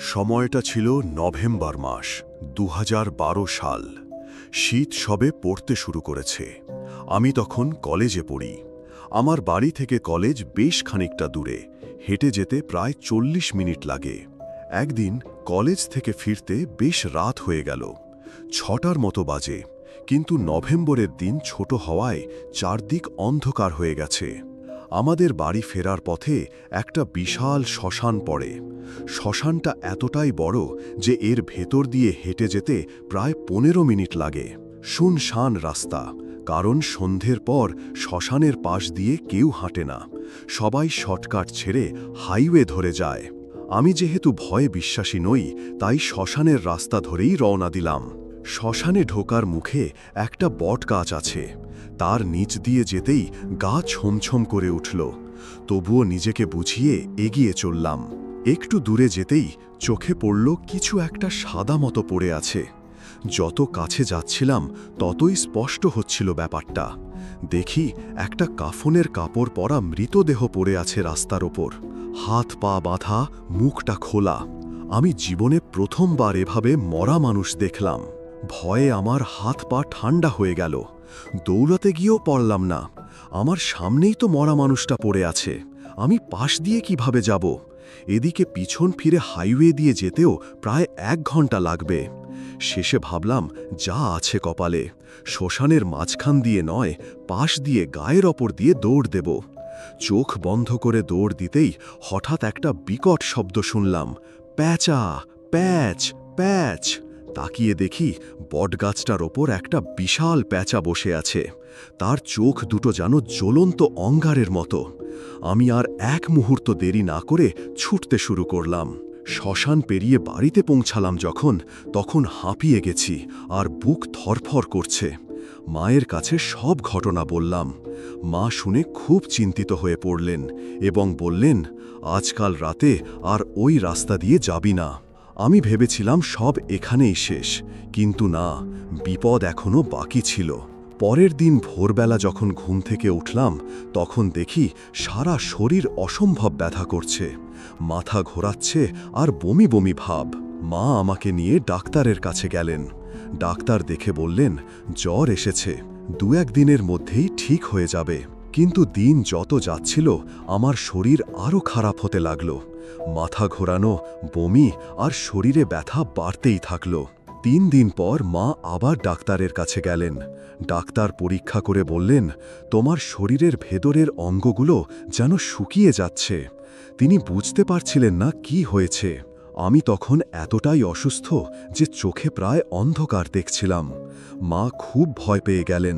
সময়টা ছিল নভেম্বর মাস ২০১২ সাল। শীত সবে পড়তে শুরু করেছে। আমি তখন কলেজে পড়ি। আমার বাড়ি থেকে কলেজ বেশ খানিকটা দূরে, হেঁটে যেতে প্রায় ৪০ মিনিট লাগে। একদিন কলেজ থেকে ফিরতে বেশ রাত হয়ে গেল, ৬টার মতো বাজে। কিন্তু নভেম্বরের দিন ছোট হওয়ায় চারদিক অন্ধকার হয়ে গেছে। আমাদের বাড়ি ফেরার পথে একটা বিশাল শ্মশান পড়ে। শ্মশানটা এতটাই বড় যে এর ভেতর দিয়ে হেঁটে যেতে প্রায় ১৫ মিনিট লাগে। শুনশান রাস্তা, কারণ সন্ধ্যের পর শ্মশানের পাশ দিয়ে কেউ হাঁটে না। সবাই শর্টকাট ছেড়ে হাইওয়ে ধরে যায়। আমি যেহেতু ভয়ে বিশ্বাসী নই, তাই শ্মশানের রাস্তা ধরেই রওনা দিলাম। শ্মশানে ঢোকার মুখে একটা বট গাছ আছে। তার নিচ দিয়ে যেতেই গা ছমছম করে উঠল। তবুও নিজেকে বুঝিয়ে এগিয়ে চললাম। একটু দূরে যেতেই চোখে পড়ল কিছু একটা সাদা মতো পড়ে আছে। যত কাছে যাচ্ছিলাম ততই স্পষ্ট হচ্ছিল ব্যাপারটা। দেখি একটা কাফনের কাপড় পরা মৃতদেহ পড়ে আছে রাস্তার ওপর, হাত পা বাঁধা, মুখটা খোলা। আমি জীবনে প্রথমবার এভাবে মরা মানুষ দেখলাম। ভয়ে আমার হাত পা ঠান্ডা হয়ে গেল। দৌড়াতে গিয়েও পারলাম না। আমার সামনেই তো মরা মানুষটা পড়ে আছে, আমি পাশ দিয়ে কিভাবে যাব? এদিকে পিছন ফিরে হাইওয়ে দিয়ে যেতেও প্রায় ১ ঘন্টা লাগবে। শেষে ভাবলাম, যা আছে কপালে, শ্মশানের মাঝখান দিয়ে নয়, পাশ দিয়ে গায়ের ওপর দিয়ে দৌড় দেব। চোখ বন্ধ করে দৌড় দিতেই হঠাৎ একটা বিকট শব্দ শুনলাম, প্যাঁচা, প্যাঁচ, প্যাঁচ। তাকিয়ে দেখি বটগাছটার ওপর একটা বিশাল প্যাঁচা বসে আছে। তার চোখ দুটো যেন জ্বলন্ত অঙ্গারের মতো। আমি আর এক মুহূর্ত দেরি না করে ছুটতে শুরু করলাম। শ্মশান পেরিয়ে বাড়িতে পৌঁছালাম যখন, তখন হাঁপিয়ে গেছি আর বুক থরফর করছে। মায়ের কাছে সব ঘটনা বললাম। মা শুনে খুব চিন্তিত হয়ে পড়লেন এবং বললেন, আজকাল রাতে আর ওই রাস্তা দিয়ে যাবি না। আমি ভেবেছিলাম সব এখানেই শেষ, কিন্তু না, বিপদ এখনো বাকি ছিল। পরের দিন ভোরবেলা যখন ঘুম থেকে উঠলাম, তখন দেখি সারা শরীর অসম্ভব ব্যথা করছে, মাথা ঘোরাচ্ছে আর বমি বমি ভাব। মা আমাকে নিয়ে ডাক্তারের কাছে গেলেন। ডাক্তার দেখে বললেন, জ্বর এসেছে, ২-১ দিনের মধ্যেই ঠিক হয়ে যাবে। কিন্তু দিন যত যাচ্ছিল আমার শরীর আরও খারাপ হতে লাগল। মাথা ঘোরানো, বমি আর শরীরে ব্যথা বাড়তেই থাকল। ৩ দিন পর মা আবার ডাক্তারের কাছে গেলেন। ডাক্তার পরীক্ষা করে বললেন, তোমার শরীরের ভেতরের অঙ্গগুলো যেন শুকিয়ে যাচ্ছে। তিনি বুঝতে পারছিলেন না কি হয়েছে। আমি তখন এতটাই অসুস্থ যে চোখে প্রায় অন্ধকার দেখছিলাম। মা খুব ভয় পেয়ে গেলেন।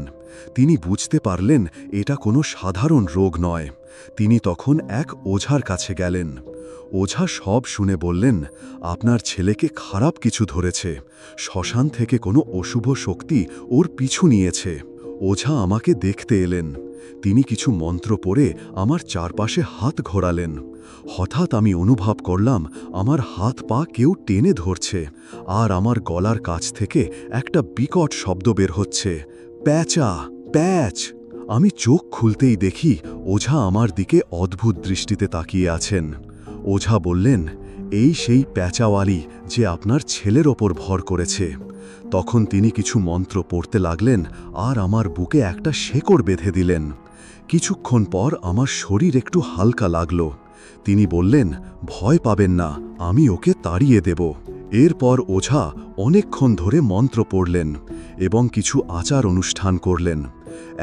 তিনি বুঝতে পারলেন এটা কোনো সাধারণ রোগ নয়। তিনি তখন এক ওঝার কাছে গেলেন। ওঝা সব শুনে বললেন, আপনার ছেলেকে খারাপ কিছু ধরেছে, শ্মশান থেকে কোনো অশুভ শক্তি ওর পিছু নিয়েছে। ওঝা আমাকে দেখতে এলেন। তিনি কিছু মন্ত্র পড়ে আমার চারপাশে হাত ঘোরালেন। হঠাৎ আমি অনুভব করলাম আমার হাত পা কেউ টেনে ধরছে, আর আমার গলার কাছ থেকে একটা বিকট শব্দ বের হচ্ছে, প্যাঁচা, প্যাঁচ। আমি চোখ খুলতেই দেখি ওঝা আমার দিকে অদ্ভুত দৃষ্টিতে তাকিয়ে আছেন। ওঝা বললেন, এই সেই প্যাঁচাওয়ালি যে আপনার ছেলের ওপর ভর করেছে। তখন তিনি কিছু মন্ত্র পড়তে লাগলেন আর আমার বুকে একটা শেকড় বেঁধে দিলেন। কিছুক্ষণ পর আমার শরীর একটু হালকা লাগল। তিনি বললেন, ভয় পাবেন না, আমি ওকে তাড়িয়ে দেব। এরপর ওঝা অনেকক্ষণ ধরে মন্ত্র পড়লেন এবং কিছু আচার অনুষ্ঠান করলেন।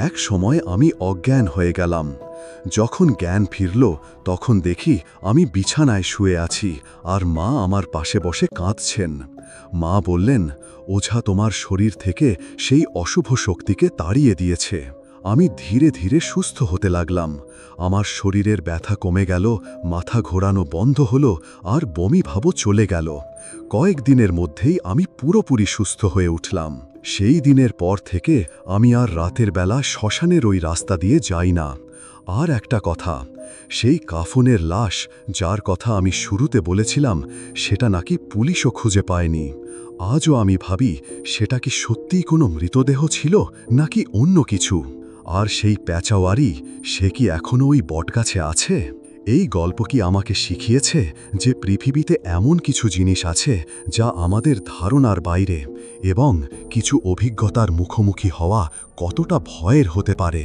এক সময় আমি অজ্ঞান হয়ে গেলাম। যখন জ্ঞান ফিরল, তখন দেখি আমি বিছানায় শুয়ে আছি আর মা আমার পাশে বসে কাঁদছেন। মা বললেন, ওঝা তোমার শরীর থেকে সেই অশুভ শক্তিকে তাড়িয়ে দিয়েছে। আমি ধীরে ধীরে সুস্থ হতে লাগলাম। আমার শরীরের ব্যথা কমে গেল, মাথা ঘোরানো বন্ধ হলো আর বমি ভাবও চলে গেল। কয়েকদিনের মধ্যেই আমি পুরোপুরি সুস্থ হয়ে উঠলাম। সেই দিনের পর থেকে আমি আর রাতের বেলা শ্মশানের ওই রাস্তা দিয়ে যাই না। আর একটা কথা, সেই কাফনের লাশ যার কথা আমি শুরুতে বলেছিলাম, সেটা নাকি পুলিশও খুঁজে পায়নি। আজও আমি ভাবি, সেটা কি সত্যিই কোনো মৃতদেহ ছিল নাকি অন্য কিছু? আর সেই প্যাঁচাওয়ারি, সে কি এখনো ওই বটগাছে আছে? এই গল্প কি আমাকে শিখিয়েছে যে পৃথিবীতে এমন কিছু জিনিস আছে যা আমাদের ধারণার বাইরে এবং কিছু অভিজ্ঞতার মুখোমুখি হওয়া কতটা ভয়ের হতে পারে।